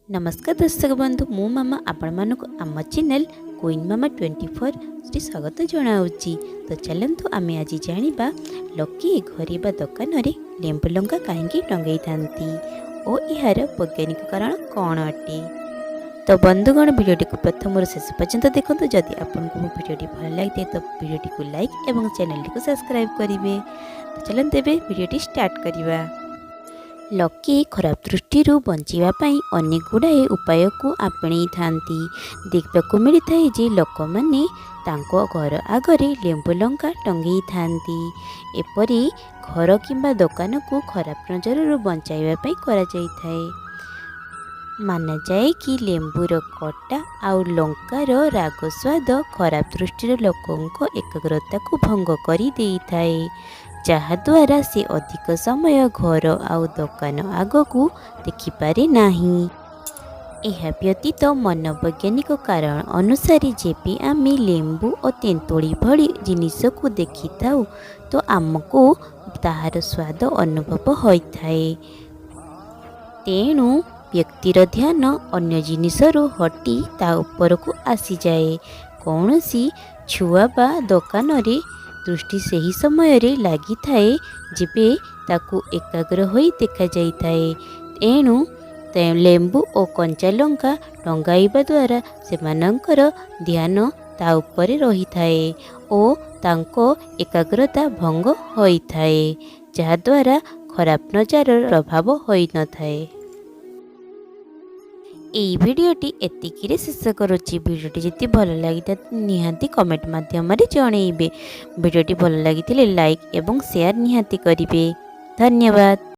नमस्कार दर्शक बंधु मु मामा आपण मानक आम चैनल क्वीन मामा 24 श्री स्वागत जनाऊँगी। तो चलतु आम आज जाना लकी घरे बा दुकान रे लेंबु लंका कहीं टंगई था और यार वैज्ञानिक कारण कौन अटे। तो बंधुगण भिडियोटी को प्रथम शेष पर्यंत देखो। जदि आपको मो भिडियोटी भल लगे तो भिडियोटी को लाइक और चैनल को सब्सक्राइब करेंगे। तो चलते भिडियोटी स्टार्ट करवा। लकी खराब दृष्टि बचाई अनेक गुड़ाए उपाय को आपणई था। देखा मिलता है जे लोक मैंने घर आगरे लेंबु लंका टंगई था। एपरी घर किंबा दुकान को खराब नजर बचाइवाई कर माना जाए कि लेंबुर कटा आउ लंकार राग स्वाद खराब दृष्टि लोकों एकाग्रता को भंग कर दे थाए, जहाद्वारा से अधिक समय घर आउ दुकान आग को देखिपारे नाही। यह व्यतीत मनोवैज्ञानिक कारण अनुसार जेबी आमे लेंबु और तेंतुली भली जिनिस को देखि थाउ तो आमको ताहार स्वाद अनुभव होइथाए। तेणु व्यक्तिर ध्यान अन्य जिनिसरू हटी ता ऊपर को आसी जाए। कौनसी छुआ बा दुकान रे दृष्टि सही समय रे लगी थाए जेबे ताकू एकाग्र होई देखा जाई थाए। एणु लेंबु और कंचा लंका टंगाइबा द्वारा सेमानंकर ध्यान ता उपरे रही थाए और तांको एकाग्रता भंग होई थाए, जहाद्वारा खराब नजर प्रभाव होई न थाए। এই ভিডিওটি এতিকিরে শেষ করুছি। ভিডিওটি যদি ভাল লাগি নিহাতি কমেন্ট মাধ্যমে জଣାইবে। ভিডিওটি ভাল লাগিলে লাইক এবং শেয়ার নিহাতি করিবে। ধন্যবাদ।